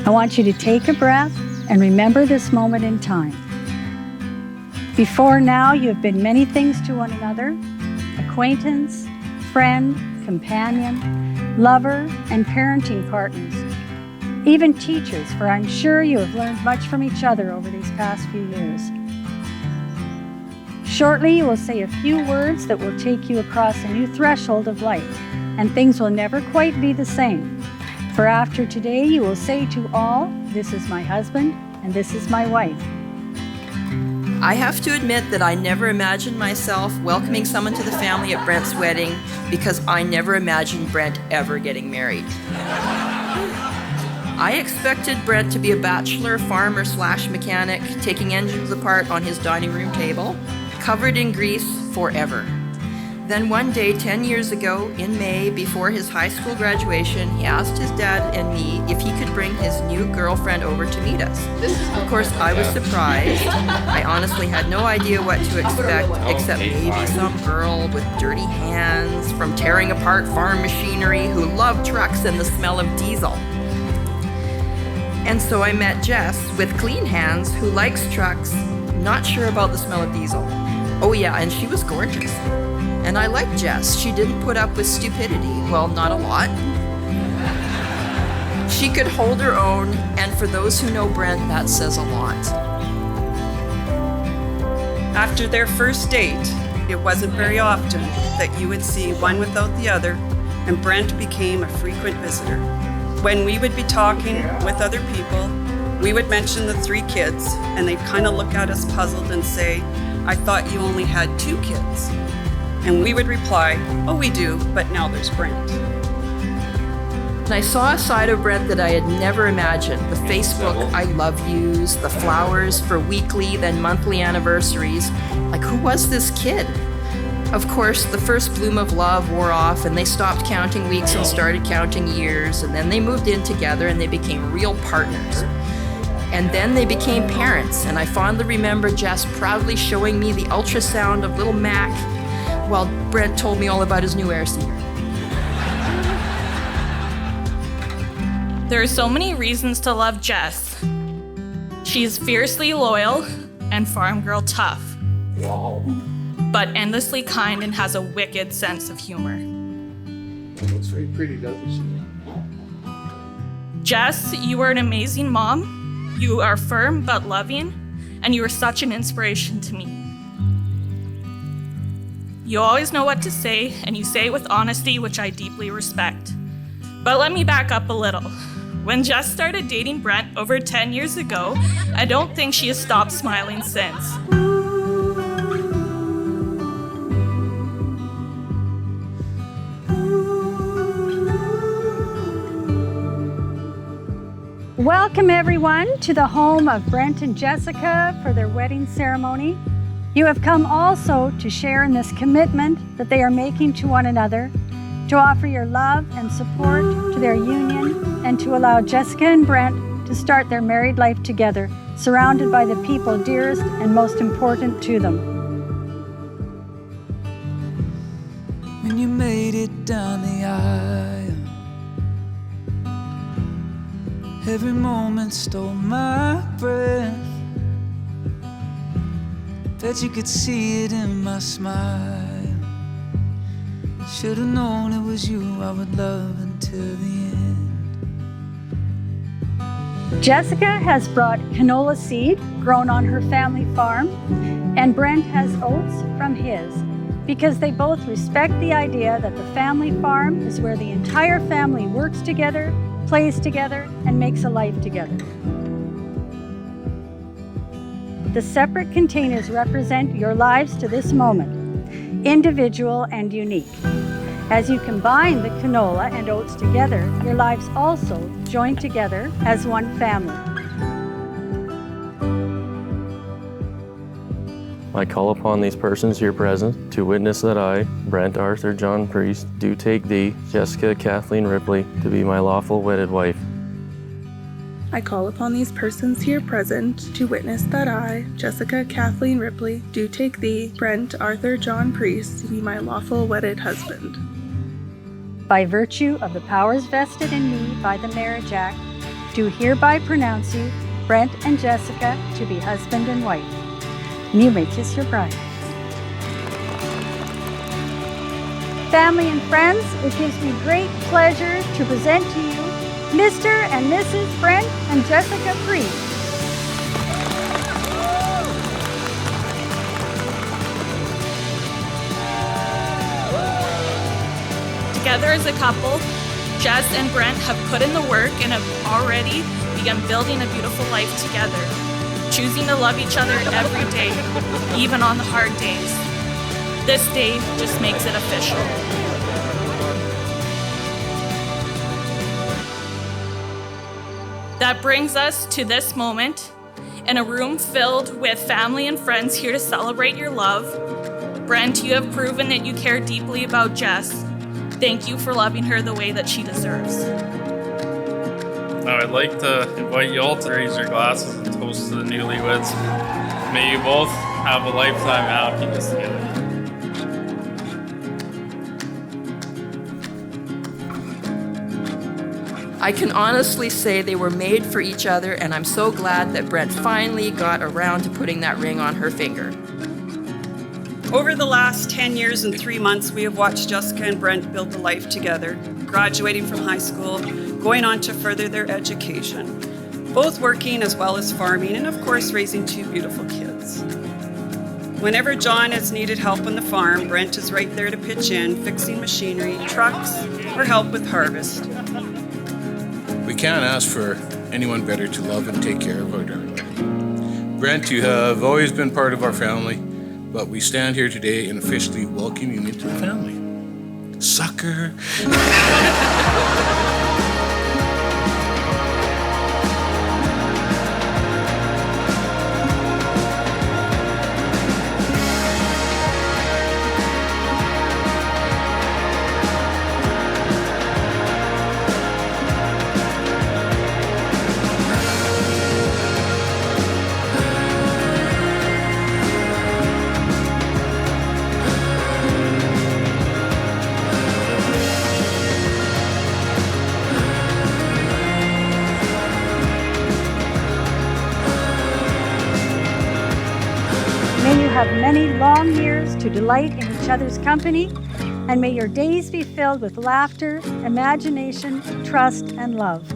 I want you to take a breath and remember this moment in time. Before now, you have been many things to one another: acquaintance, friend, companion, lover, and parenting partners. Even teachers, for I'm sure you have learned much from each other over these past few years. Shortly, you will say a few words that will take you across a new threshold of life, and things will never quite be the same. For after today, you will say to all, "This is my husband, and this is my wife." I have to admit that I never imagined myself welcoming someone to the family at Brent's wedding because I never imagined Brent ever getting married. I expected Brent to be a bachelor farmer / mechanic, taking engines apart on his dining room table, covered in grease forever. Then one day, 10 years ago, in May, before his high school graduation, he asked his dad and me if he could bring his new girlfriend over to meet us. Of course, I was surprised. I honestly had no idea what to expect, except maybe some girl with dirty hands from tearing apart farm machinery who loved trucks and the smell of diesel. And so I met Jess with clean hands who likes trucks, not sure about the smell of diesel. Oh yeah, and she was gorgeous. And I liked Jess. She didn't put up with stupidity. Well, not a lot. She could hold her own, and for those who know Brent, that says a lot. After their first date, it wasn't very often that you would see one without the other, and Brent became a frequent visitor. When we would be talking with other people, we would mention the 3 kids, and they'd kind of look at us puzzled and say, "I thought you only had 2 kids." And we would reply, "Oh, we do, but now there's Brent." And I saw a side of Brent that I had never imagined. The Facebook I love yous, the flowers for weekly, then monthly anniversaries. Like, who was this kid? Of course, the first bloom of love wore off and they stopped counting weeks and started counting years. And then they moved in together and they became real partners. And then they became parents. And I fondly remember Jess proudly showing me the ultrasound of little Mac while Brent told me all about his new air seeder. There are so many reasons to love Jess. She's fiercely loyal and farm girl tough, but endlessly kind and has a wicked sense of humor. Looks very pretty, doesn't she? Jess, you are an amazing mom. You are firm but loving, and you are such an inspiration to me. You always know what to say, and you say it with honesty, which I deeply respect. But let me back up a little. When Jess started dating Brent over 10 years ago, I don't think she has stopped smiling since. Welcome everyone to the home of Brent and Jessica for their wedding ceremony. You have come also to share in this commitment that they are making to one another, to offer your love and support to their union, and to allow Jessica and Brent to start their married life together, surrounded by the people dearest and most important to them. When you made it down the aisle, every moment stole my breath. Bet you could see it in my smile. Should've known it was you I would love until the end. Jessica has brought canola seed grown on her family farm, and Brent has oats from his, because they both respect the idea that the family farm is where the entire family works together, plays together, and makes a life together. The separate containers represent your lives to this moment, individual and unique. As you combine the canola and oats together, your lives also join together as one family. I call upon these persons here present to witness that I, Brent Arthur John Priest, do take thee, Jessica Kathleen Ripley, to be my lawful wedded wife. I call upon these persons here present to witness that I, Jessica Kathleen Ripley, do take thee, Brent Arthur John Priest, to be my lawful wedded husband. By virtue of the powers vested in me by the Marriage Act, do hereby pronounce you, Brent and Jessica, to be husband and wife. And you may kiss your bride. Family and friends, it gives me great pleasure to present to you Mr. and Mrs. Brent and Jessica Priest. Together as a couple, Jess and Brent have put in the work and have already begun building a beautiful life together, choosing to love each other every day, even on the hard days. This day just makes it official. That brings us to this moment, in a room filled with family and friends here to celebrate your love. Brent, you have proven that you care deeply about Jess. Thank you for loving her the way that she deserves. Now I'd like to invite you all to raise your glasses and toast to the newlyweds. May you both have a lifetime of happiness together. I can honestly say they were made for each other, and I'm so glad that Brent finally got around to putting that ring on her finger. Over the last 10 years and 3 months, we have watched Jessica and Brent build a life together, graduating from high school, going on to further their education, both working as well as farming, and of course raising 2 beautiful kids. Whenever John has needed help on the farm, Brent is right there to pitch in, fixing machinery, trucks, or help with harvest. We can't ask for anyone better to love and take care of our darling. Brent, you have always been part of our family, but we stand here today and officially welcome you into the family. Sucker. May you have many long years to delight in each other's company, and may your days be filled with laughter, imagination, trust, and love.